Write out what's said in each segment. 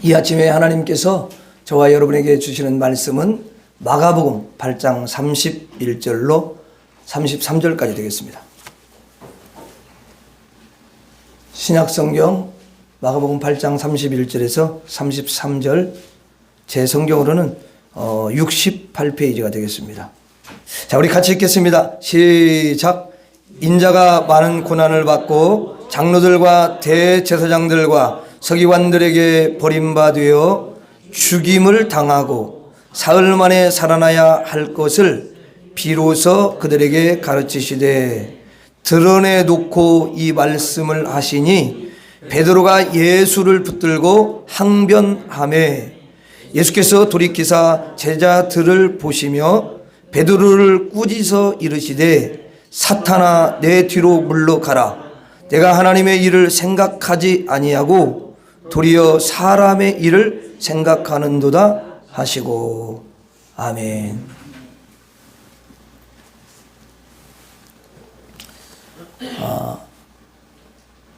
이 아침에 하나님께서 저와 여러분에게 주시는 말씀은 마가복음 8장 31절로 33절까지 되겠습니다. 신약성경 마가복음 8장 31절에서 33절, 제 성경으로는 68페이지가 되겠습니다. 자, 우리 같이 읽겠습니다. 시작. 인자가 많은 고난을 받고 장로들과 대제사장들과 서기관들에게 버림받아 죽임을 당하고 사흘 만에 살아나야 할 것을 비로소 그들에게 가르치시되 드러내 놓고 이 말씀을 하시니 베드로가 예수를 붙들고 항변하매 예수께서 돌이키사 제자들을 보시며 베드로를 꾸짖어 이르시되 사탄아 내 뒤로 물러가라. 내가 하나님의 일을 생각하지 아니하고 도리어 사람의 일을 생각하는도다 하시고. 아멘.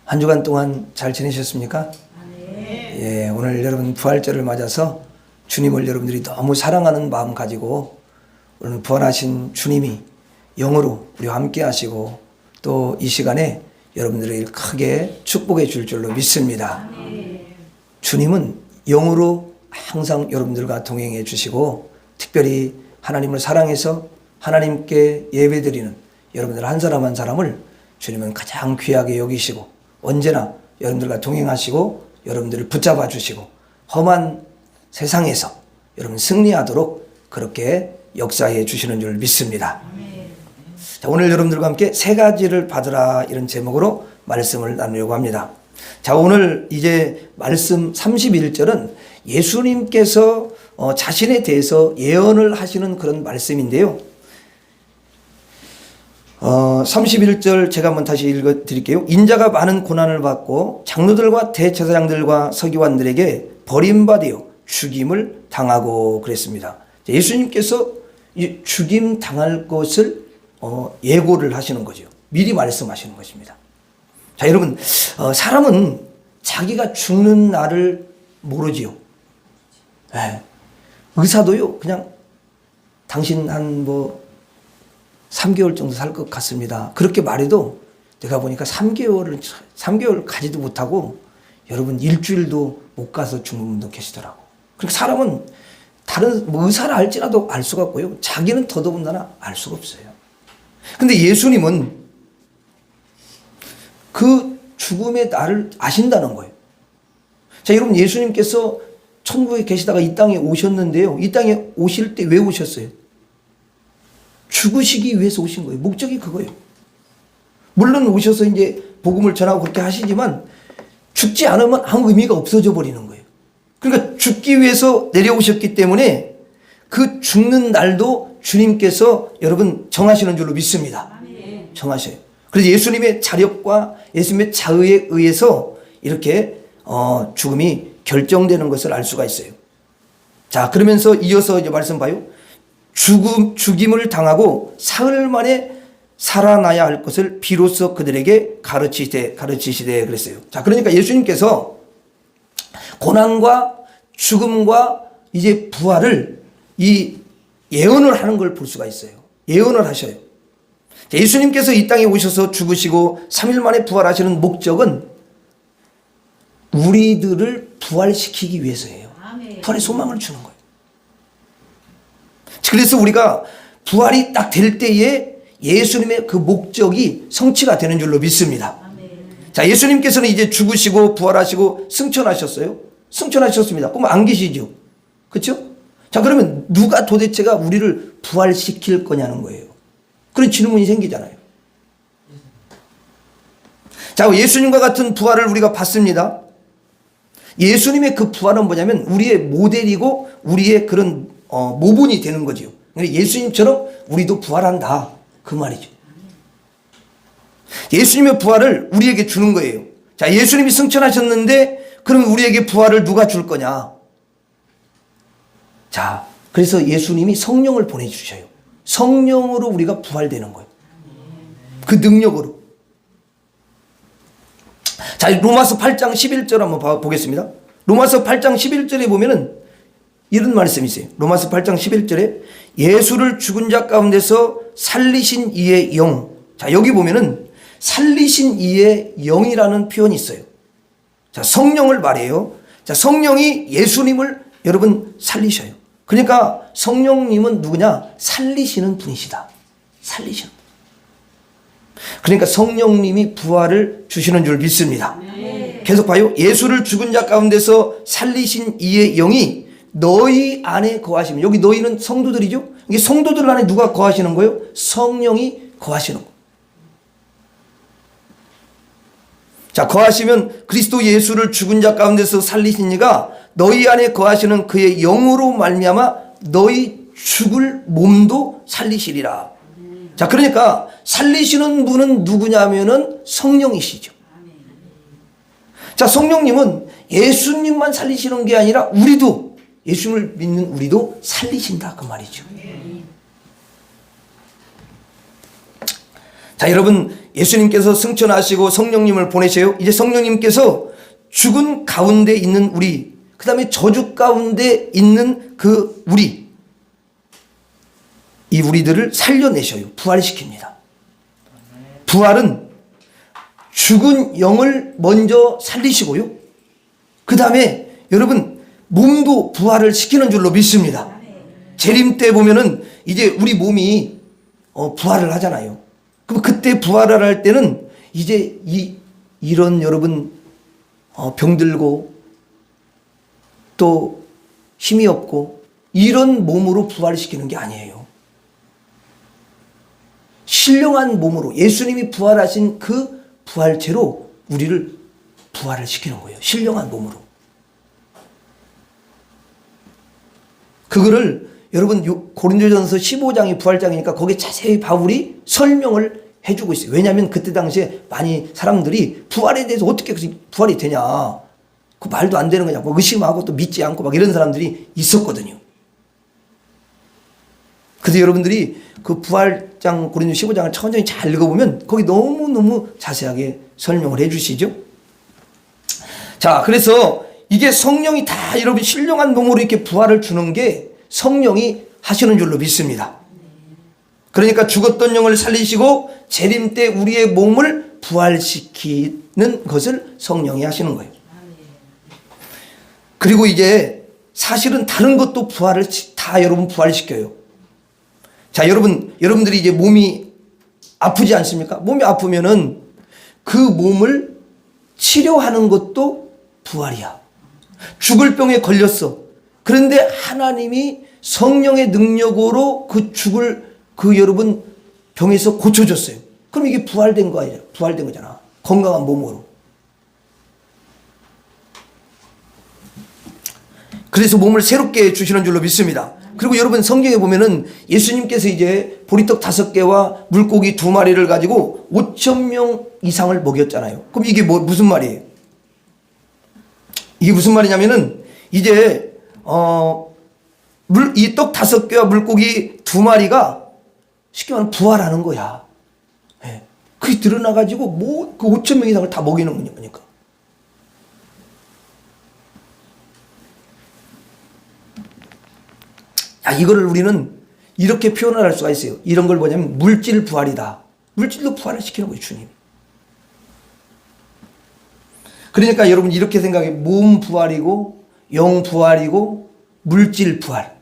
한 주간 동안 잘 지내셨습니까? 예, 오늘 여러분 부활절을 맞아서 주님을 여러분들이 너무 사랑하는 마음 가지고 오늘 부활하신 주님이 영으로 우리와 함께 하시고 또 이 시간에 여러분들을 크게 축복해 줄 줄로 믿습니다. 주님은 영으로 항상 여러분들과 동행해 주시고 특별히 하나님을 사랑해서 하나님께 예배드리는 여러분들 한 사람 한 사람을 주님은 가장 귀하게 여기시고 언제나 여러분들과 동행하시고 여러분들을 붙잡아 주시고 험한 세상에서 여러분 승리하도록 그렇게 역사해 주시는 줄 믿습니다. 자, 오늘 여러분들과 함께 세 가지를 받으라 이런 제목으로 말씀을 나누려고 합니다. 자, 오늘 이제 말씀 31절은 예수님께서 자신에 대해서 예언을 하시는 그런 말씀인데요. 31절 제가 한번 다시 읽어 드릴게요. 인자가 많은 고난을 받고 장로들과 대제사장들과 서기관들에게 버림받아 죽임을 당하고 그랬습니다. 예수님께서 죽임 당할 것을 예고를 하시는 거죠. 미리 말씀하시는 것입니다. 자, 여러분, 사람은 자기가 죽는 날을 모르지요. 네. 의사도요, 그냥 당신 한 3개월 정도 살 것 같습니다. 그렇게 말해도 내가 보니까 3개월 가지도 못하고 여러분 일주일도 못 가서 죽는 분도 계시더라고. 그러니까 사람은 다른 의사를 알지라도 알 수가 없고요. 자기는 더더군다나 알 수가 없어요. 근데 예수님은 그 죽음의 날을 아신다는 거예요. 자, 여러분, 예수님께서 천국에 계시다가 이 땅에 오셨는데요. 이 땅에 오실 때 왜 오셨어요? 죽으시기 위해서 오신 거예요. 목적이 그거예요. 물론 오셔서 이제 복음을 전하고 그렇게 하시지만 죽지 않으면 아무 의미가 없어져 버리는 거예요. 그러니까 죽기 위해서 내려오셨기 때문에 그 죽는 날도 주님께서 여러분 정하시는 줄로 믿습니다. 정하셔요. 그래서 예수님의 자력과 예수님의 자의에 의해서 이렇게 죽음이 결정되는 것을 알 수가 있어요. 자, 그러면서 이어서 이제 말씀 봐요. 죽임을 당하고 사흘 만에 살아나야 할 것을 비로소 그들에게 가르치시되 그랬어요. 자, 그러니까 예수님께서 고난과 죽음과 이제 부활을 이 예언을 하는 걸 볼 수가 있어요. 예언을 하셔요. 자, 예수님께서 이 땅에 오셔서 죽으시고 3일 만에 부활하시는 목적은 우리들을 부활시키기 위해서예요. 부활의 소망을 주는 거예요. 그래서 우리가 부활이 딱 될 때에 예수님의 그 목적이 성취가 되는 줄로 믿습니다. 자, 예수님께서는 이제 죽으시고 부활하시고 승천하셨어요. 승천하셨습니다. 그럼 안 계시죠? 그렇죠? 자, 그러면 누가 도대체가 우리를 부활시킬 거냐는 거예요. 그런 질문이 생기잖아요. 자, 예수님과 같은 부활을 우리가 봤습니다. 예수님의 그 부활은 뭐냐면 우리의 모델이고 우리의 그런 모본이 되는 거죠. 예수님처럼 우리도 부활한다. 그 말이죠. 예수님의 부활을 우리에게 주는 거예요. 자, 예수님이 승천하셨는데 그럼 우리에게 부활을 누가 줄 거냐? 자, 그래서 예수님이 성령을 보내주셔요. 성령으로 우리가 부활되는 거예요. 그 능력으로. 자, 로마서 8장 11절 한번 보겠습니다. 로마서 8장 11절에 보면은 이런 말씀이 있어요. 로마서 8장 11절에 예수를 죽은 자 가운데서 살리신 이의 영. 자, 여기 보면은 살리신 이의 영이라는 표현이 있어요. 자, 성령을 말해요. 자, 성령이 예수님을 여러분 살리셔요. 그러니까 성령님은 누구냐? 살리시는 분이시다. 살리시는 분. 그러니까 성령님이 부활을 주시는 줄 믿습니다. 계속 봐요. 예수를 죽은 자 가운데서 살리신 이의 영이 너희 안에 거하시면, 여기 너희는 성도들이죠. 이게 성도들 안에 누가 거하시는 거예요? 성령이 거하시는 거예요. 자, 거하시면 그리스도 예수를 죽은 자 가운데서 살리신 이가 너희 안에 거하시는 그의 영으로 말미암아 너희 죽을 몸도 살리시리라. 자, 그러니까 살리시는 분은 누구냐면은 성령이시죠. 자, 성령님은 예수님만 살리시는 게 아니라 우리도, 예수님을 믿는 우리도 살리신다, 그 말이죠. 자, 여러분, 예수님께서 승천하시고 성령님을 보내셔요. 이제 성령님께서 죽은 가운데 있는 우리, 그 다음에 저주 가운데 있는 그 우리, 이 우리들을 살려내셔요. 부활시킵니다. 부활은 죽은 영을 먼저 살리시고요. 그 다음에 여러분 몸도 부활을 시키는 줄로 믿습니다. 재림 때 보면은 이제 우리 몸이 부활을 하잖아요. 그럼 그때 부활을 할 때는 이제 이런 여러분 병들고 또 힘이 없고 이런 몸으로 부활을 시키는 게 아니에요. 신령한 몸으로 예수님이 부활하신 그 부활체로 우리를 부활을 시키는 거예요. 신령한 몸으로. 그거를 여러분 고린도전서 15장이 부활장이니까 거기에 자세히 바울이 설명을 해주고 있어요. 왜냐하면 그때 당시에 많이 사람들이 부활에 대해서 어떻게 부활이 되냐, 그 말도 안 되는 거냐, 뭐 의심하고 또 믿지 않고 막 이런 사람들이 있었거든요. 그래서 여러분들이 그 부활장 고린도 15장을 천천히 잘 읽어보면 거기 너무너무 자세하게 설명을 해 주시죠. 자, 그래서 이게 성령이 다 여러분 신령한 몸으로 이렇게 부활을 주는 게 성령이 하시는 줄로 믿습니다. 그러니까 죽었던 영을 살리시고 재림 때 우리의 몸을 부활시키는 것을 성령이 하시는 거예요. 그리고 이제 사실은 다른 것도 부활을 다 여러분 부활시켜요. 자, 여러분들이 이제 몸이 아프지 않습니까? 몸이 아프면은 그 몸을 치료하는 것도 부활이야. 죽을 병에 걸렸어. 그런데 하나님이 성령의 능력으로 그 여러분 병에서 고쳐줬어요. 그럼 이게 부활된 거 아니야? 부활된 거잖아. 건강한 몸으로. 그래서 몸을 새롭게 주시는 줄로 믿습니다. 그리고 여러분 성경에 보면은 예수님께서 이제 보리떡 5개와 물고기 2마리를 가지고 5,000명 이상을 먹였잖아요. 그럼 이게 무슨 말이에요? 이게 무슨 말이냐면은 이제 이 떡 5개와 물고기 2마리가 쉽게 말하면 부활하는 거야. 네. 그게 드러나가지고 그 5,000명 이상을 다 먹이는 거니까. 이거를 우리는 이렇게 표현을 할 수가 있어요. 이런 걸 뭐냐면 물질 부활이다. 물질로 부활을 시키는 거예요, 주님이. 그러니까 여러분 이렇게 생각해. 몸 부활이고 영 부활이고 물질 부활.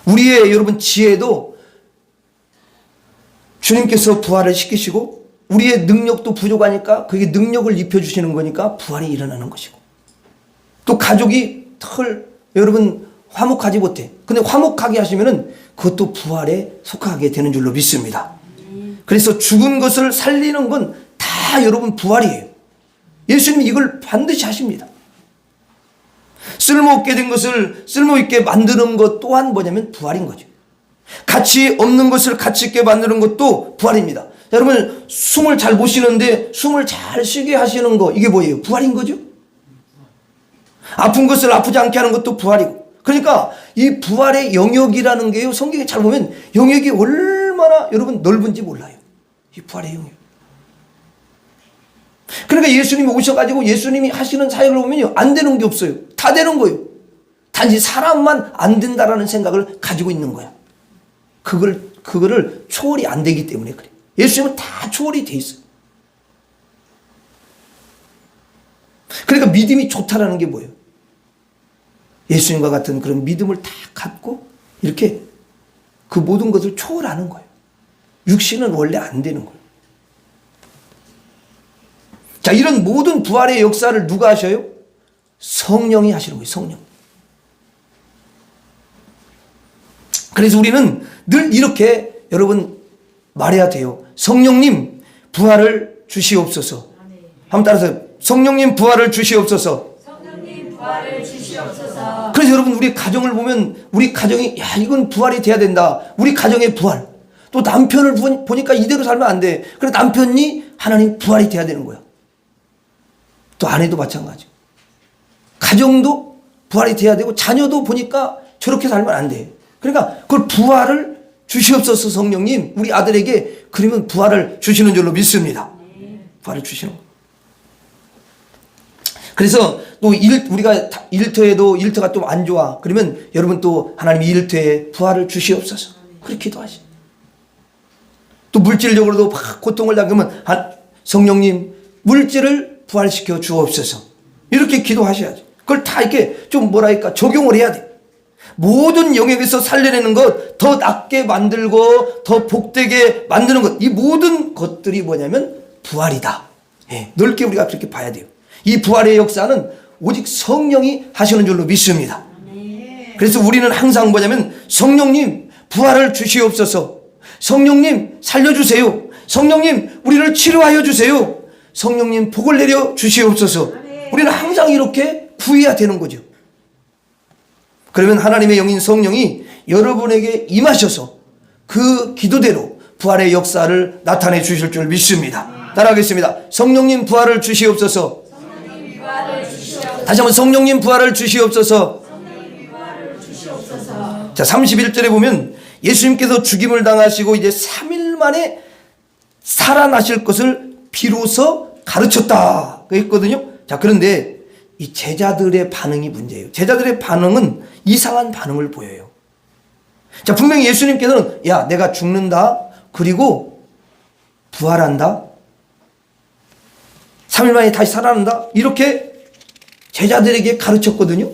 우리의 여러분 지혜도 주님께서 부활을 시키시고 우리의 능력도 부족하니까 그게 능력을 입혀주시는 거니까 부활이 일어나는 것이고, 또 가족이 여러분 화목하지 못해. 근데 화목하게 하시면은 그것도 부활에 속하게 되는 줄로 믿습니다. 그래서 죽은 것을 살리는 건 다 여러분 부활이에요. 예수님이 이걸 반드시 하십니다. 쓸모없게 된 것을 쓸모있게 만드는 것 또한 뭐냐면 부활인 거죠. 가치 없는 것을 가치 있게 만드는 것도 부활입니다. 여러분 숨을 잘 못 쉬는데 숨을 잘 쉬게 하시는 거, 이게 뭐예요? 부활인 거죠. 아픈 것을 아프지 않게 하는 것도 부활이고. 그러니까 이 부활의 영역이라는 게요, 성경에 잘 보면 영역이 얼마나 여러분 넓은지 몰라요. 이 부활의 영역. 그러니까 예수님이 오셔가지고 예수님이 하시는 사역을 보면요, 안 되는 게 없어요. 다 되는 거예요. 단지 사람만 안 된다라는 생각을 가지고 있는 거야. 그거를 초월이 안 되기 때문에 그래. 예수님은 다 초월이 돼 있어요. 그러니까 믿음이 좋다라는 게 뭐예요? 예수님과 같은 그런 믿음을 다 갖고 이렇게 그 모든 것을 초월하는 거예요. 육신은 원래 안 되는 거예요. 자, 이런 모든 부활의 역사를 누가 하셔요? 성령이 하시는 거예요. 성령. 그래서 우리는 늘 이렇게 여러분 말해야 돼요. 성령님 부활을 주시옵소서. 한번 따라서 성령님 부활을 주시옵소서. 성령님 부활을 주시옵소서. 그래서 여러분 우리 가정을 보면 우리 가정이 야 이건 부활이 돼야 된다. 우리 가정의 부활. 또 남편을 보니까 이대로 살면 안 돼. 그래 남편이 하나님 부활이 돼야 되는 거야. 또 아내도 마찬가지. 가정도 부활이 돼야 되고 자녀도 보니까 저렇게 살면 안 돼. 그러니까 그걸 부활을 주시옵소서. 성령님 우리 아들에게 그러면 부활을 주시는 줄로 믿습니다. 부활을 주시는 거. 그래서 또 우리가 일터가 좀 안 좋아. 그러면 여러분 또 하나님 일터에 부활을 주시옵소서. 그렇게 기도하시. 또 물질적으로도 막 고통을 당하면 성령님 물질을 부활시켜 주옵소서. 이렇게 기도하셔야죠. 그걸 다 이렇게 좀 뭐랄까 적용을 해야 돼. 모든 영역에서 살려내는 것, 더 낫게 만들고 더 복되게 만드는 것, 이 모든 것들이 뭐냐면 부활이다. 예, 넓게 우리가 그렇게 봐야 돼요. 이 부활의 역사는 오직 성령이 하시는 줄로 믿습니다. 그래서 우리는 항상 뭐냐면 성령님 부활을 주시옵소서. 성령님 살려주세요. 성령님 우리를 치료하여 주세요. 성령님 복을 내려 주시옵소서. 우리는 항상 이렇게 구해야 되는 거죠. 그러면 하나님의 영인 성령이 여러분에게 임하셔서 그 기도대로 부활의 역사를 나타내 주실 줄 믿습니다. 따라하겠습니다. 성령님 부활을 주시옵소서. 다시 한번 성령님 부활을 주시옵소서. 자, 31절에 보면 예수님께서 죽임을 당하시고 이제 3일 만에 살아나실 것을 비로소 가르쳤다. 그랬거든요. 자, 그런데 이 제자들의 반응이 문제예요. 제자들의 반응은 이상한 반응을 보여요. 자, 분명히 예수님께서는 야, 내가 죽는다. 그리고 부활한다. 3일 만에 다시 살아난다. 이렇게 제자들에게 가르쳤거든요.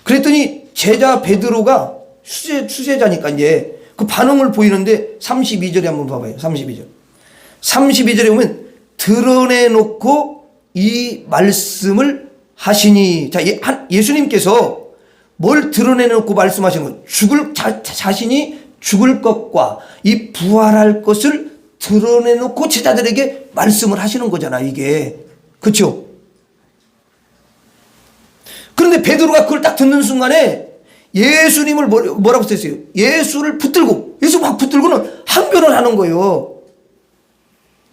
그랬더니 제자 베드로가 수제자니까 이제 그 반응을 보이는데 32절에 한번 봐봐요. 32절에 보면 드러내놓고 이 말씀을 하시니. 자, 예수님께서 뭘 드러내놓고 말씀하시는 거예요? 자신이 죽을 것과 이 부활할 것을 드러내놓고 제자들에게 말씀을 하시는 거잖아, 이게. 그렇죠? 그런데 베드로가 그걸 딱 듣는 순간에 예수님을 뭐라고 썼어요? 예수를 붙들고, 예수 막 붙들고는 항변을 하는 거예요.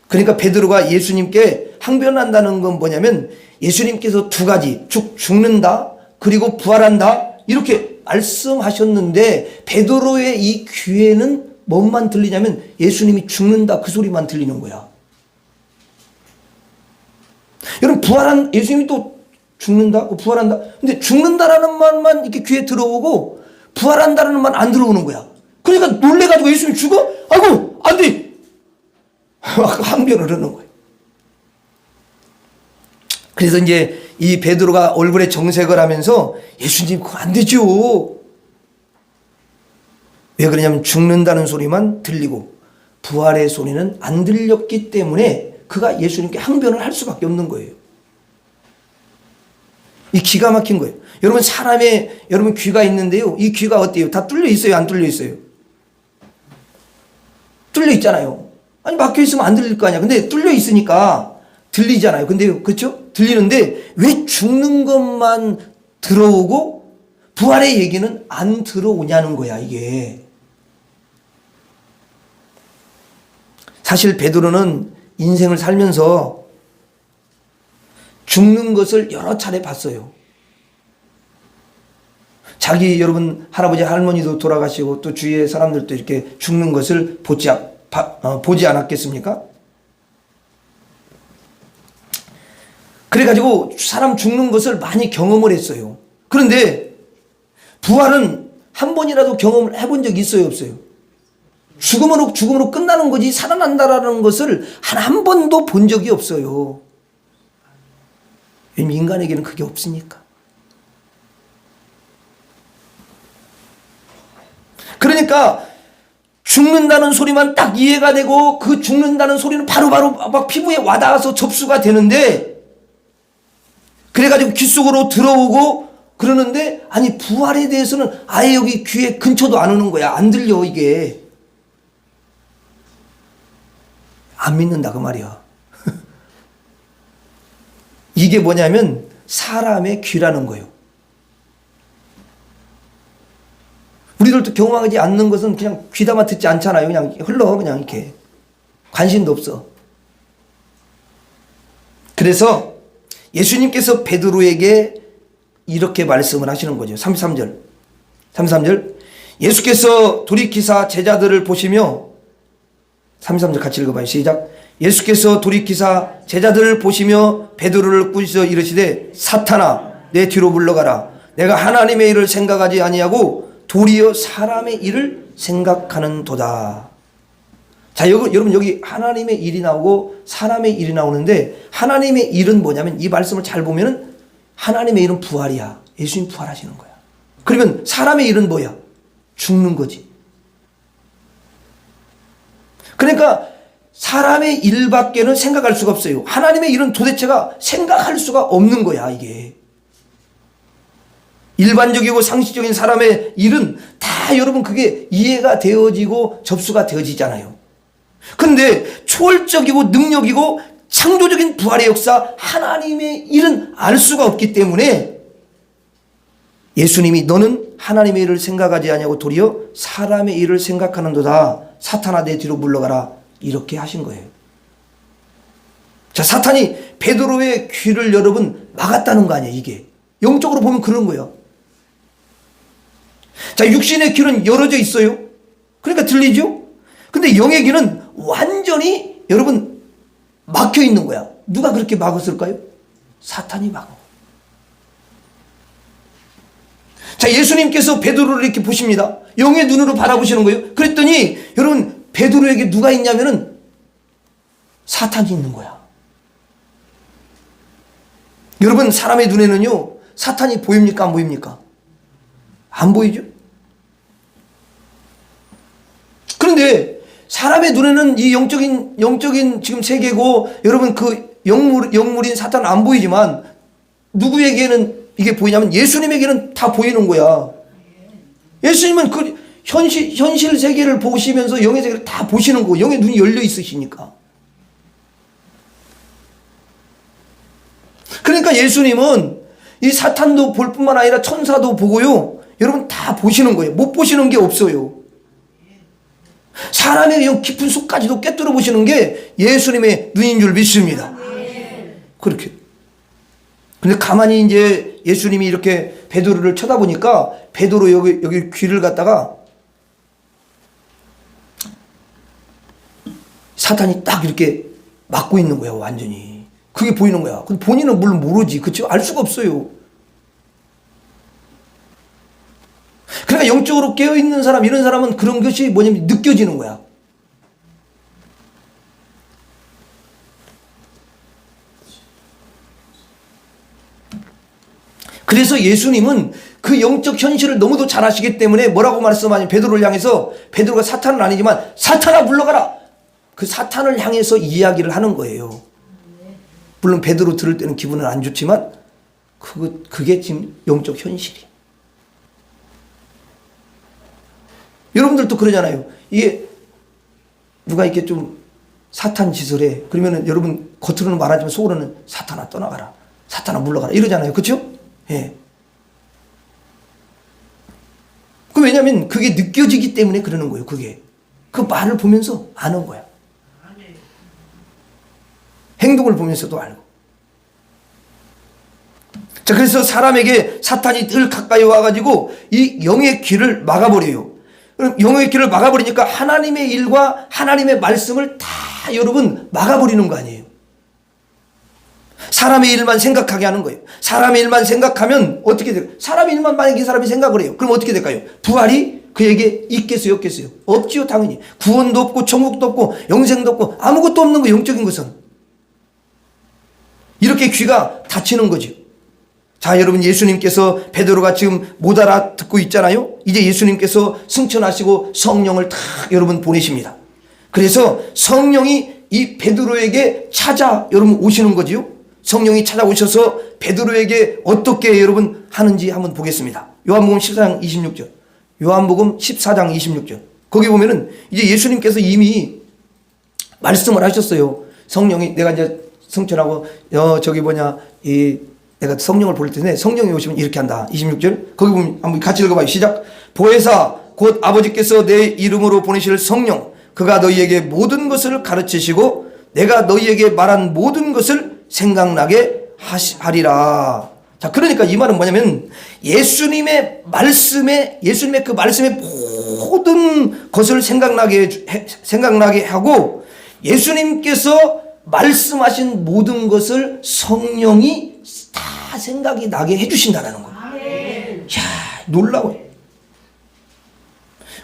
그러니까 베드로가 예수님께 항변한다는 건 뭐냐면 예수님께서 두 가지, 죽는다, 그리고 부활한다, 이렇게 말씀하셨는데 베드로의 이 귀에는 뭐만 들리냐면 예수님이 죽는다 그 소리만 들리는 거야. 여러분 예수님이 또 죽는다, 부활한다. 근데 죽는다라는 말만 이렇게 귀에 들어오고 부활한다라는 말 안 들어오는 거야. 그러니까 놀래가지고 예수님이 죽어? 아이고 안 돼. 항변을 하는 거예요. 그래서 이제 이 베드로가 얼굴에 정색을 하면서 예수님 그거 안 되죠. 왜 그러냐면 죽는다는 소리만 들리고 부활의 소리는 안 들렸기 때문에 그가 예수님께 항변을 할 수밖에 없는 거예요. 이 기가 막힌 거예요. 여러분 귀가 있는데요. 이 귀가 어때요? 다 뚫려 있어요? 안 뚫려 있어요? 뚫려 있잖아요. 아니 막혀 있으면 안 들릴 거 아니야. 근데 뚫려 있으니까 들리잖아요. 근데 그렇죠? 들리는데 왜 죽는 것만 들어오고 부활의 얘기는 안 들어오냐는 거야, 이게. 사실 베드로는 인생을 살면서 죽는 것을 여러 차례 봤어요. 여러분 할아버지 할머니도 돌아가시고 또 주위의 사람들도 이렇게 죽는 것을 보지 않았겠습니까? 그래가지고 사람 죽는 것을 많이 경험을 했어요. 그런데 부활은 한 번이라도 경험을 해본 적이 있어요, 없어요? 죽음으로 끝나는 거지 살아난다라는 것을 한 번도 본 적이 없어요. 왜냐면 인간에게는 그게 없으니까. 그러니까 죽는다는 소리만 딱 이해가 되고 그 죽는다는 소리는 바로바로 막 피부에 와닿아서 접수가 되는데, 그래가지고 귀 속으로 들어오고 그러는데, 아니 부활에 대해서는 아예 여기 귀에 근처도 안 오는 거야. 안 들려. 이게 안 믿는다 그 말이야. 이게 뭐냐면 사람의 귀라는 거예요. 우리들도 경험하지 않는 것은 그냥 귀담아 듣지 않잖아요. 그냥 흘러, 그냥 이렇게 관심도 없어. 그래서 예수님께서 베드로에게 이렇게 말씀을 하시는 거죠. 33절 예수께서 돌이키사 제자들을 보시며, 33절 같이 읽어봐요. 시작. 예수께서 돌이키사 제자들을 보시며 베드로를 꾸짖어 이르시되 사탄아 내 뒤로 물러가라. 내가 하나님의 일을 생각하지 아니하고 도리어 사람의 일을 생각하는도다. 자, 여러분 여기 하나님의 일이 나오고 사람의 일이 나오는데, 하나님의 일은 뭐냐면 이 말씀을 잘 보면은 하나님의 일은 부활이야. 예수님 부활하시는 거야. 그러면 사람의 일은 뭐야? 죽는 거지. 그러니까 사람의 일밖에는 생각할 수가 없어요. 하나님의 일은 도대체가 생각할 수가 없는 거야, 이게. 일반적이고 상식적인 사람의 일은 다 여러분 그게 이해가 되어지고 접수가 되어지잖아요. 그런데 초월적이고 능력이고 창조적인 부활의 역사, 하나님의 일은 알 수가 없기 때문에 예수님이 너는 하나님의 일을 생각하지 아니하고 도리어 사람의 일을 생각하는도다. 사탄아 내 뒤로 물러가라. 이렇게 하신 거예요. 자, 사탄이 베드로의 귀를 여러분 막았다는 거 아니에요, 이게. 영적으로 보면 그런 거예요. 자, 육신의 귀는 열어져 있어요. 그러니까 들리죠? 근데 영의 귀는 완전히 여러분 막혀 있는 거야. 누가 그렇게 막았을까요? 사탄이 막은 거예요. 자, 예수님께서 베드로를 이렇게 보십니다. 영의 눈으로 바라보시는 거예요. 그랬더니 여러분 베드로에게 누가 있냐면은 사탄이 있는 거야. 여러분 사람의 눈에는요 사탄이 보입니까 안 보입니까? 안 보이죠? 그런데 사람의 눈에는 이 영적인 지금 세계고 여러분 그 영물인 사탄은 안 보이지만 누구에게는 이게 보이냐면 예수님에게는 다 보이는 거야. 예수님은 그 현실 세계를 보시면서 영의 세계를 다 보시는 거고 영의 눈이 열려 있으시니까. 그러니까 예수님은 이 사탄도 볼 뿐만 아니라 천사도 보고요. 여러분 다 보시는 거예요. 못 보시는 게 없어요. 사람의 영 깊은 속까지도 꿰뚫어 보시는 게 예수님의 눈인 줄 믿습니다. 그렇게. 근데 가만히 이제 예수님이 이렇게 베드로를 쳐다보니까 베드로 여기 귀를 갖다가 사탄이 딱 이렇게 막고 있는 거야, 완전히. 그게 보이는 거야. 근데 본인은 물론 모르지. 그렇죠? 알 수가 없어요. 그러니까 영적으로 깨어있는 사람, 이런 사람은 그런 것이 뭐냐면 느껴지는 거야. 그래서 예수님은 그 영적 현실을 너무도 잘 아시기 때문에 뭐라고 말씀하냐면 베드로를 향해서, 베드로가 사탄은 아니지만 사탄아 물러가라. 그 사탄을 향해서 이야기를 하는 거예요. 물론 베드로 들을 때는 기분은 안 좋지만 그게 지금 영적 현실이에요. 여러분들도 그러잖아요. 이게 누가 이렇게 좀 사탄 짓을 해. 그러면은 여러분 겉으로는 말하지만 속으로는 사탄아 떠나가라. 사탄아 물러가라. 이러잖아요. 그렇죠? 예. 그 왜냐면 그게 느껴지기 때문에 그러는 거예요. 그게. 그 말을 보면서 아는 거야. 행동을 보면서도 알고. 자, 그래서 사람에게 사탄이 늘 가까이 와가지고 이 영의 귀를 막아버려요. 그럼 영의 귀를 막아버리니까 하나님의 일과 하나님의 말씀을 다 여러분 막아버리는 거 아니에요. 사람의 일만 생각하게 하는 거예요. 사람의 일만 생각하면 어떻게 돼요? 사람의 일만 만약에 이 사람이 생각을 해요. 그럼 어떻게 될까요? 부활이 그에게 있겠어요, 없겠어요? 없지요, 당연히. 구원도 없고 천국도 없고 영생도 없고 아무것도 없는 거, 영적인 것은. 이렇게 귀가 닫히는 거죠. 자, 여러분, 예수님께서 베드로가 지금 못 알아듣고 있잖아요. 이제 예수님께서 승천하시고 성령을 탁 여러분 보내십니다. 그래서 성령이 이 베드로에게 여러분 오시는 거지요. 성령이 찾아오셔서 베드로에게 어떻게 여러분 하는지 한번 보겠습니다. 요한복음 14장 26절. 요한복음 14장 26절. 거기 보면은 이제 예수님께서 이미 말씀을 하셨어요. 성령이 내가 이제 승천하고 내가 성령을 보낼 텐데 성령이 오시면 이렇게 한다. 26절. 거기 보면 한번 같이 읽어봐요. 시작. 보혜사 곧 아버지께서 내 이름으로 보내실 성령 그가 너희에게 모든 것을 가르치시고 내가 너희에게 말한 모든 것을 생각나게 하리라. 자, 그러니까 이 말은 뭐냐면 예수님의 그 말씀의 모든 것을 생각나게 하고 예수님께서 말씀하신 모든 것을 성령이 다 생각이 나게 해주신다는 거예요. 이야, 놀라워요.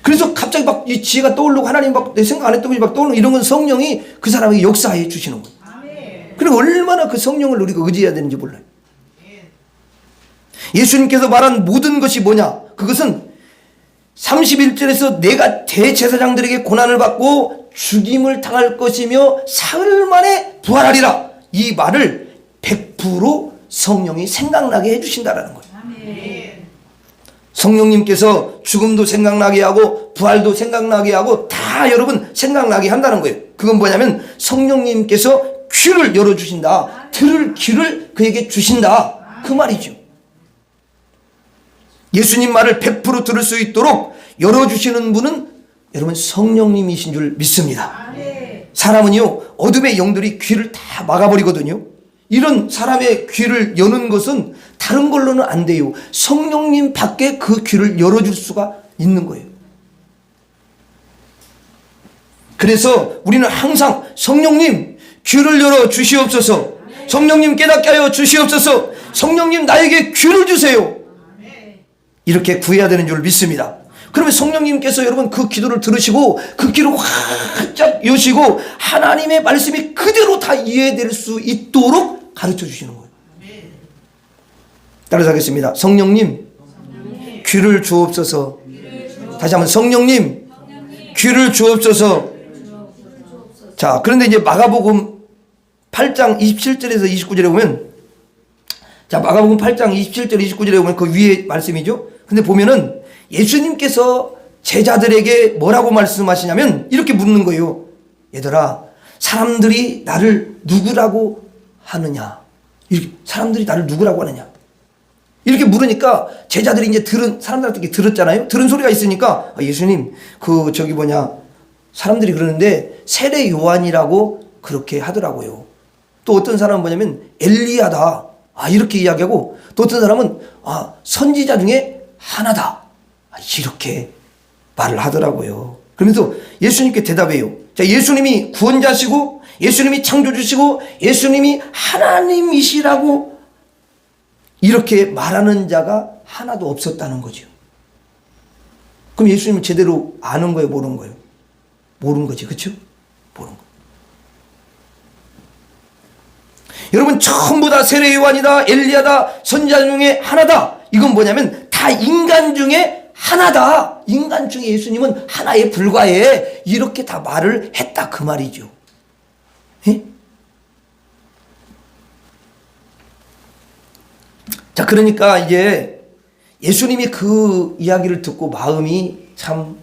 그래서 갑자기 막 이 지혜가 떠오르고 하나님 막 내 생각 안 했던 것이 막 떠오르고 이런 건 성령이 그 사람에게 역사해 주시는 거예요. 그리고 얼마나 그 성령을 우리가 의지해야 되는지 몰라요. 예수님께서 말한 모든 것이 뭐냐? 그것은 31절에서 내가 대제사장들에게 고난을 받고 죽임을 당할 것이며 사흘 만에 부활하리라. 이 말을 100% 성령이 생각나게 해주신다라는 거예요. 성령님께서 죽음도 생각나게 하고 부활도 생각나게 하고 다 여러분 생각나게 한다는 거예요. 그건 뭐냐면 성령님께서 귀를 열어주신다. 들을 귀를 그에게 주신다. 그 말이죠. 예수님 말을 100% 들을 수 있도록 열어주시는 분은 여러분 성령님이신 줄 믿습니다. 사람은요 어둠의 영들이 귀를 다 막아버리거든요. 이런 사람의 귀를 여는 것은 다른 걸로는 안 돼요. 성령님 밖에 그 귀를 열어줄 수가 있는 거예요. 그래서 우리는 항상 성령님 귀를 열어 주시옵소서. 성령님 깨닫게 하여 주시옵소서. 성령님 나에게 귀를 주세요. 이렇게 구해야 되는 줄 믿습니다. 그러면 성령님께서 여러분 그 기도를 들으시고 그 귀를 활짝 여시고 하나님의 말씀이 그대로 다 이해될 수 있도록 가르쳐 주시는 거예요. 따라서 하겠습니다. 성령님 귀를 주옵소서. 다시 한번 성령님 귀를 주옵소서. 자, 그런데 이제 마가복음 8장 27절에서 29절에 보면, 자, 마가복음 8장 27절 29절에 보면 그 위에 말씀이죠. 근데 보면은 예수님께서 제자들에게 뭐라고 말씀하시냐면 이렇게 묻는 거예요. 얘들아, 사람들이 나를 누구라고 하느냐? 이렇게 사람들이 나를 누구라고 하느냐? 이렇게 물으니까 제자들이 이제 사람들한테 들었잖아요. 들은 소리가 있으니까 예수님 사람들이 그러는데 세례 요한이라고 그렇게 하더라고요. 또 어떤 사람은 뭐냐면 엘리야다 이렇게 이야기하고, 또 어떤 사람은 선지자 중에 하나다 이렇게 말을 하더라고요. 그러면서 예수님께 대답해요. 자, 예수님이 구원자시고 예수님이 창조주시고 예수님이 하나님이시라고 이렇게 말하는 자가 하나도 없었다는 거죠. 그럼 예수님은 제대로 아는 거예요, 모르는 거예요? 모르는 거지, 그렇죠? 모르는 거. 여러분, 전부 다 세례 요한이다, 엘리야다, 선지자 중에 하나다. 이건 뭐냐면 다 인간 중에 하나다. 인간 중에 예수님은 하나에 불과해. 이렇게 다 말을 했다 그 말이죠. 예? 자, 그러니까 이제 예수님이 그 이야기를 듣고 마음이 참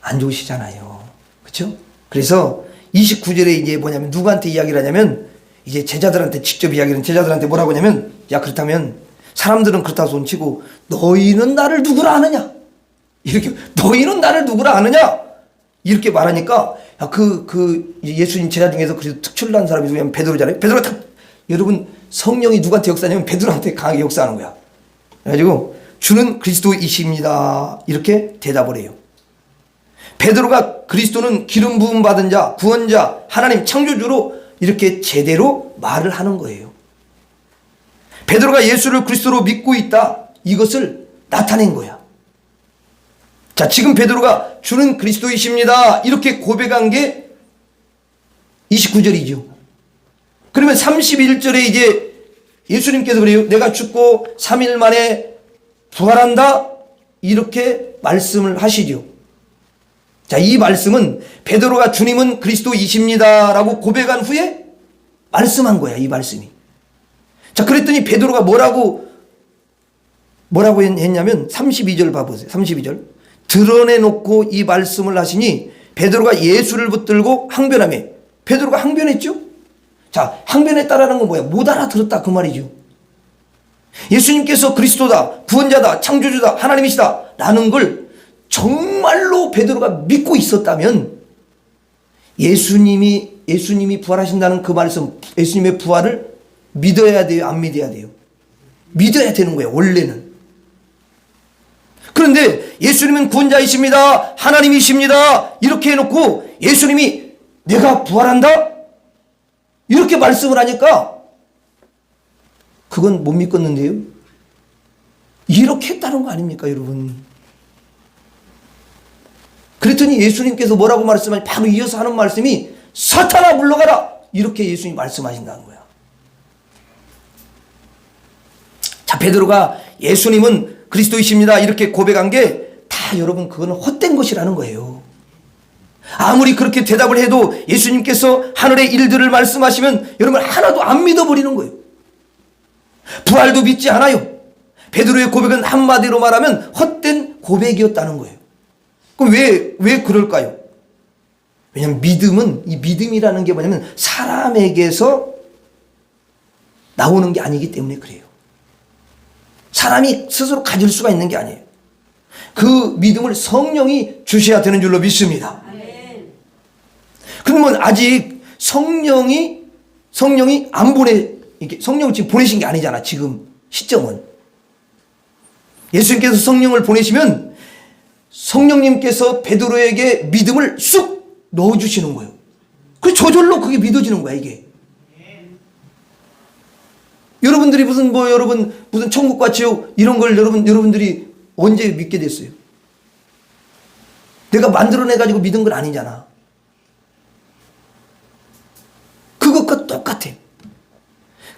안 좋으시잖아요. 그렇죠? 그래서 29절에 이제 뭐냐면 누구한테 이야기를 하냐면 이제 제자들한테 직접 이야기는, 제자들한테 뭐라고 하냐면, 야, 그렇다면 사람들은 그렇다 손치고 너희는 나를 누구라 하느냐? 이렇게 너희는 나를 누구라 하느냐? 이렇게 말하니까 예수님 제자 중에서 그래도 특출난 사람이 누구냐면 베드로잖아요. 베드로가 여러분 성령이 누구한테 역사하냐면 베드로한테 강하게 역사하는 거야. 그래가지고 주는 그리스도이십니다 이렇게 대답을 해요. 베드로가 그리스도는 기름 부음 받은 자, 구원자, 하나님 창조주로 이렇게 제대로 말을 하는 거예요. 베드로가 예수를 그리스도로 믿고 있다, 이것을 나타낸 거야. 자, 지금 베드로가 주는 그리스도이십니다 이렇게 고백한 게 29절이죠. 그러면 31절에 이제 예수님께서 그래요. 내가 죽고 3일 만에 부활한다 이렇게 말씀을 하시죠. 자, 이 말씀은 베드로가 주님은 그리스도이십니다 라고 고백한 후에 말씀한 거야, 이 말씀이. 자, 그랬더니 베드로가 뭐라고 했냐면 32절 봐보세요. 32절. 드러내놓고 이 말씀을 하시니 베드로가 예수를 붙들고 항변하며. 베드로가 항변했죠. 자, 항변했다라는 건 뭐야? 못 알아들었다 그 말이죠. 예수님께서 그리스도다, 구원자다, 창조주다, 하나님이시다 라는 걸 정말로 베드로가 믿고 있었다면 예수님이 부활하신다는 그 말씀, 예수님의 부활을 믿어야 돼요, 안 믿어야 돼요? 믿어야 되는 거예요, 원래는. 그런데 예수님은 구원자이십니다, 하나님이십니다 이렇게 해놓고 예수님이 내가 부활한다 이렇게 말씀을 하니까 그건 못 믿겠는데요. 이렇게 했다는 거 아닙니까, 여러분? 그랬더니 예수님께서 뭐라고 말씀하니 바로 이어서 하는 말씀이 사탄아 물러가라 이렇게 예수님이 말씀하신다는 거야. 자, 베드로가 예수님은 그리스도이십니다 이렇게 고백한 게 다 여러분 그거는 헛된 것이라는 거예요. 아무리 그렇게 대답을 해도 예수님께서 하늘의 일들을 말씀하시면 여러분 하나도 안 믿어버리는 거예요. 부활도 믿지 않아요. 베드로의 고백은 한마디로 말하면 헛된 고백이었다는 거예요. 그럼 왜 그럴까요? 왜냐하면 이 믿음이라는 게 뭐냐면 사람에게서 나오는 게 아니기 때문에 그래요. 사람이 스스로 가질 수가 있는 게 아니에요. 그 믿음을 성령이 주셔야 되는 줄로 믿습니다. 그러면 아직 성령이 안 성령을 지금 보내신 게 아니잖아, 지금 시점은. 예수님께서 성령을 보내시면 성령님께서 베드로에게 믿음을 쑥 넣어주시는 거예요. 그래서 저절로 그게 믿어지는 거야, 이게. 여러분들이 무슨 천국과 지옥 이런 걸 여러분들이 언제 믿게 됐어요? 내가 만들어내가지고 믿은 건 아니잖아. 그것과 똑같아.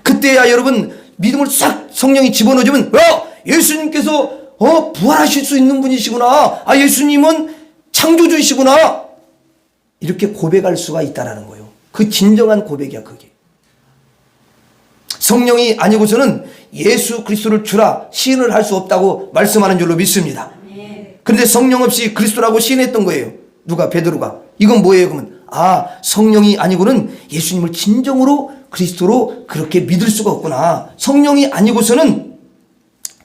그때야 여러분 믿음을 싹 성령이 집어넣어주면 예수님께서 부활하실 수 있는 분이시구나. 예수님은 창조주이시구나. 이렇게 고백할 수가 있다라는 거예요. 그 진정한 고백이야, 그게. 성령이 아니고서는 예수 그리스도를 주라 시인을 할 수 없다고 말씀하는 줄로 믿습니다. 그런데 성령 없이 그리스도라고 시인했던 거예요. 누가? 베드로가. 이건 뭐예요, 그러면? 성령이 아니고는 예수님을 진정으로 그리스도로 그렇게 믿을 수가 없구나. 성령이 아니고서는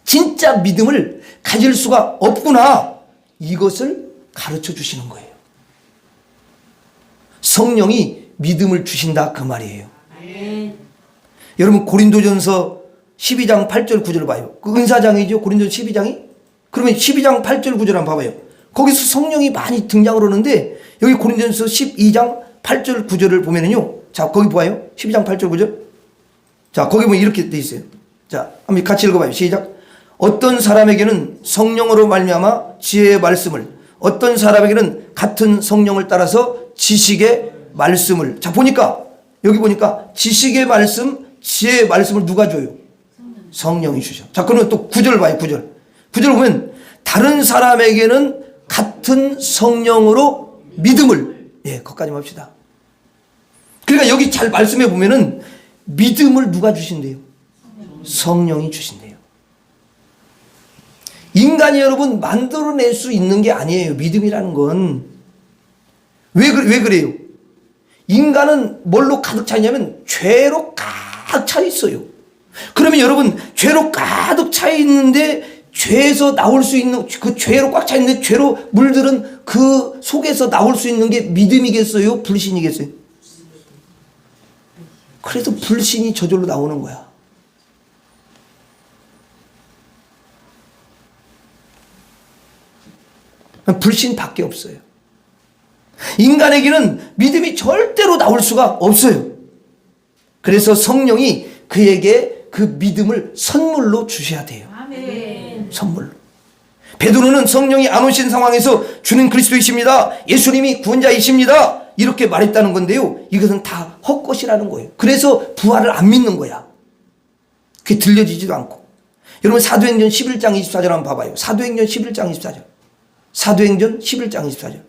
진짜 믿음을 가질 수가 없구나. 이것을 가르쳐 주시는 거예요. 성령이 믿음을 주신다 그 말이에요. 여러분 고린도전서 12장 8절 9절 봐요. 그 은사장이죠, 고린도전서 12장이. 그러면 12장 8절 9절 한번 봐봐요. 거기서 성령이 많이 등장을 하는데 여기 고린도전서 12장 8절 9절을 보면은요, 자 거기 봐요. 12장 8절 9절. 자 거기 보면 이렇게 돼 있어요. 자 한번 같이 읽어봐요. 시작. 어떤 사람에게는 성령으로 말미암아 지혜의 말씀을, 어떤 사람에게는 같은 성령을 따라서 지식의 말씀을. 자 보니까 여기 보니까 지식의 말씀, 지혜의 말씀을 누가 줘요? 성령이 주셔. 자 그러면 또 9절 봐요. 9절 보면 다른 사람에게는 같은 성령으로 믿음을. 거기까지만 합시다. 그러니까 여기 잘 말씀해 보면은 믿음을 누가 주신대요? 성령이 주신대요. 인간이 여러분 만들어낼 수 있는 게 아니에요, 믿음이라는 건. 왜 그래요? 인간은 뭘로 가득 차 있냐면 죄로 가득 차 있어요. 그러면 여러분 죄로 가득 차 있는데 죄에서 나올 수 있는, 그 죄로 꽉 차 있는데 죄로 물들은 그 속에서 나올 수 있는 게 믿음이겠어요? 불신이겠어요? 그래서 불신이 저절로 나오는 거야. 불신밖에 없어요. 인간에게는 믿음이 절대로 나올 수가 없어요. 그래서 성령이 그에게 그 믿음을 선물로 주셔야 돼요. 아멘. 선물로. 베드로는 성령이 안 오신 상황에서 주는 그리스도이십니다, 예수님이 구원자이십니다, 이렇게 말했다는 건데요, 이것은 다 헛것이라는 거예요. 그래서 부활을 안 믿는 거야. 그게 들려지지도 않고. 여러분 사도행전 11장 24절 한번 봐봐요. 사도행전 11장 24절. 사도행전 11장 24절.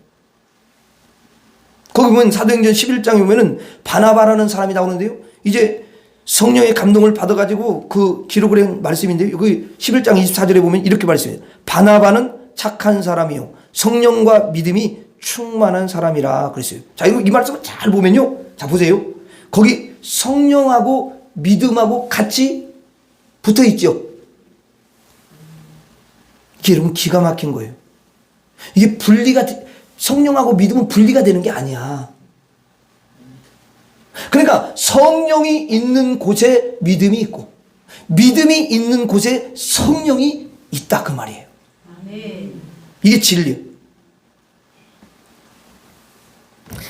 거기 보면 사도행전 11장에 보면은 바나바라는 사람이 나오는데요, 이제 성령의 감동을 받아가지고 그 기록을 한 말씀인데요, 그 11장 24절에 보면 이렇게 말씀해요. 바나바는 착한 사람이요 성령과 믿음이 충만한 사람이라 그랬어요. 자, 이거 이 말씀을 잘 보면요, 자 보세요, 거기 성령하고 믿음하고 같이 붙어 있죠. 이게 여러분 기가 막힌 거예요. 이게 성령하고 믿음은 분리가 되는 게 아니야. 그러니까 성령이 있는 곳에 믿음이 있고 믿음이 있는 곳에 성령이 있다, 그 말이에요. 아멘. 이게 진리예요.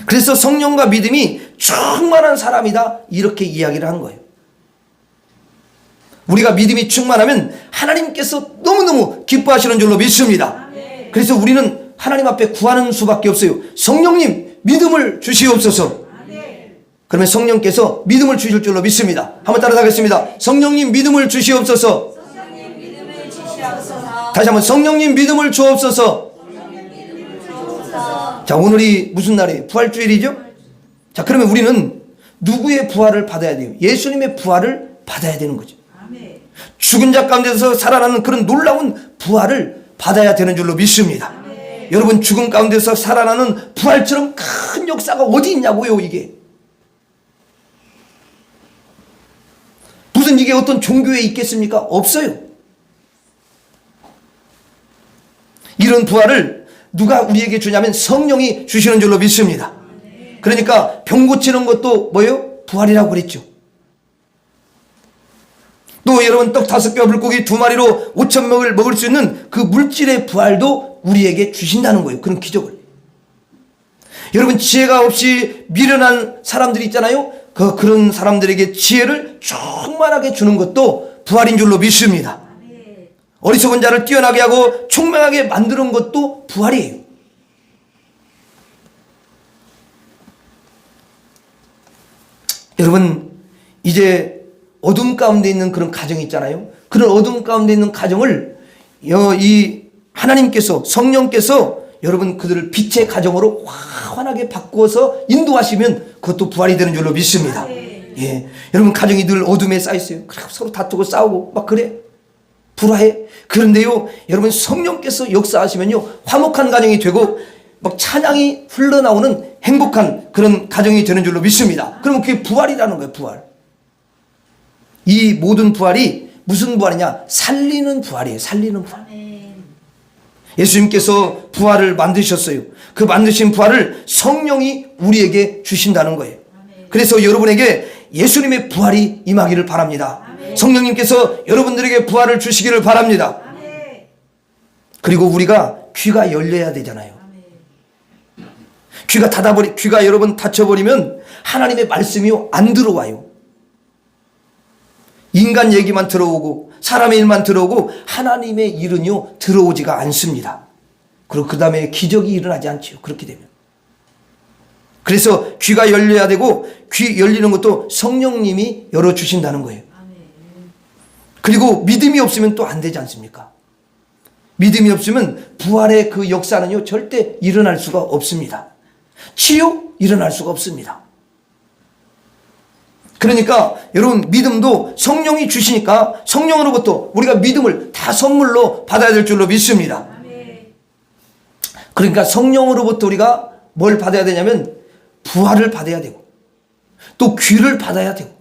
그래서 성령과 믿음이 충만한 사람이다, 이렇게 이야기를 한 거예요. 우리가 믿음이 충만하면 하나님께서 너무너무 기뻐하시는 줄로 믿습니다. 아멘. 그래서 우리는 하나님 앞에 구하는 수밖에 없어요. 성령님 믿음을 주시옵소서. 아멘. 그러면 성령께서 믿음을 주실 줄로 믿습니다. 한번 따라하겠습니다. 성령님 믿음을 주시옵소서. 성령님 믿음을 주시옵소서. 다시 한번 성령님 믿음을 주옵소서. 성령님 믿음을 주옵소서. 자, 오늘이 무슨 날이에요? 부활주일이죠? 자, 그러면 우리는 누구의 부활을 받아야 돼요? 예수님의 부활을 받아야 되는 거죠. 아멘. 죽은 자 가운데서 살아나는 그런 놀라운 부활을 받아야 되는 줄로 믿습니다. 아멘. 여러분 죽음 가운데서 살아나는 부활처럼 큰 역사가 어디 있냐고요, 이게. 무슨 이게 어떤 종교에 있겠습니까? 없어요. 이런 부활을 누가 우리에게 주냐면 성령이 주시는 줄로 믿습니다. 그러니까 병 고치는 것도 뭐예요? 부활이라고 그랬죠. 또 여러분 떡 5개와 물고기 2마리로 5,000명을 먹을 수 있는 그 물질의 부활도 우리에게 주신다는 거예요. 그런 기적을. 여러분 지혜가 없이 미련한 사람들이 있잖아요. 그런 사람들에게 지혜를 충만하게 주는 것도 부활인 줄로 믿습니다. 아멘. 어리석은 자를 뛰어나게 하고 총명하게 만드는 것도 부활이에요. 여러분 이제 어둠 가운데 있는 그런 가정이 있잖아요. 그런 어둠 가운데 있는 가정을 이 하나님께서, 성령께서 여러분 그들을 빛의 가정으로 환하게 바꾸어서 인도하시면 그것도 부활이 되는 줄로 믿습니다. 예, 여러분 가정이 늘 어둠에 쌓여 있어요. 서로 다투고 싸우고 막 그래, 불화해. 그런데요, 여러분 성령께서 역사하시면요 화목한 가정이 되고 막 찬양이 흘러나오는 행복한 그런 가정이 되는 줄로 믿습니다. 그러면 그게 부활이라는 거예요. 부활. 이 모든 부활이 무슨 부활이냐? 살리는 부활이에요. 살리는 부활. 아멘. 예수님께서 부활을 만드셨어요. 그 만드신 부활을 성령이 우리에게 주신다는 거예요. 그래서 여러분에게 예수님의 부활이 임하기를 바랍니다. 성령님께서 여러분들에게 부활을 주시기를 바랍니다. 그리고 우리가 귀가 열려야 되잖아요. 귀가 여러분 닫혀버리면 하나님의 말씀이 안 들어와요. 인간 얘기만 들어오고 사람의 일만 들어오고 하나님의 일은요 들어오지가 않습니다. 그리고 그 다음에 기적이 일어나지 않죠. 그렇게 되면. 그래서 귀가 열려야 되고, 귀 열리는 것도 성령님이 열어주신다는 거예요. 그리고 믿음이 없으면 또 안 되지 않습니까? 믿음이 없으면 부활의 그 역사는요 절대 일어날 수가 없습니다. 치유 일어날 수가 없습니다. 그러니까 여러분 믿음도 성령이 주시니까 성령으로부터 우리가 믿음을 다 선물로 받아야 될 줄로 믿습니다. 그러니까 성령으로부터 우리가 뭘 받아야 되냐면 부활을 받아야 되고 또 귀를 받아야 되고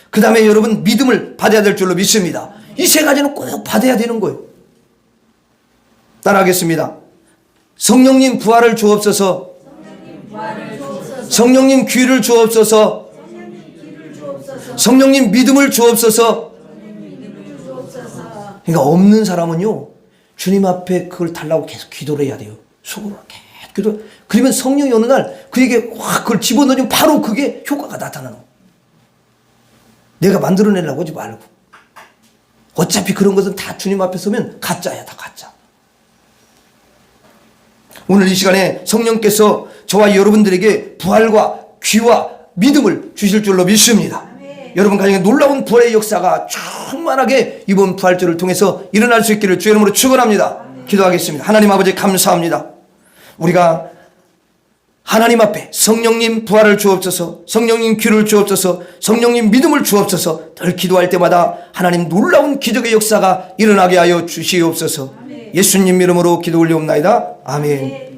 그 다음에 여러분 믿음을 받아야 될 줄로 믿습니다. 이 세 가지는 꼭 받아야 되는 거예요. 따라하겠습니다. 성령님 부활을 주옵소서. 성령님 귀를 주옵소서. 성령님 믿음을 주옵소서. 그러니까 없는 사람은요 주님 앞에 그걸 달라고 계속 기도를 해야 돼요. 속으로 계속 기도. 그러면 성령이 어느 날 그에게 확 그걸 집어넣으면 바로 그게 효과가 나타나는 거예요. 내가 만들어내려고 하지 말고. 어차피 그런 것은 다 주님 앞에 서면 가짜야, 다 가짜. 오늘 이 시간에 성령께서 저와 여러분들에게 부활과 귀와 믿음을 주실 줄로 믿습니다. 여러분 가정에 놀라운 부활의 역사가 충만하게 이번 부활절을 통해서 일어날 수 있기를 주의 이름으로 축원합니다. 기도하겠습니다. 하나님 아버지 감사합니다. 우리가 하나님 앞에 성령님 부활을 주옵소서, 성령님 귀를 주옵소서, 성령님 믿음을 주옵소서 늘 기도할 때마다 하나님 놀라운 기적의 역사가 일어나게 하여 주시옵소서. 예수님 이름으로 기도 올리옵나이다. 아멘.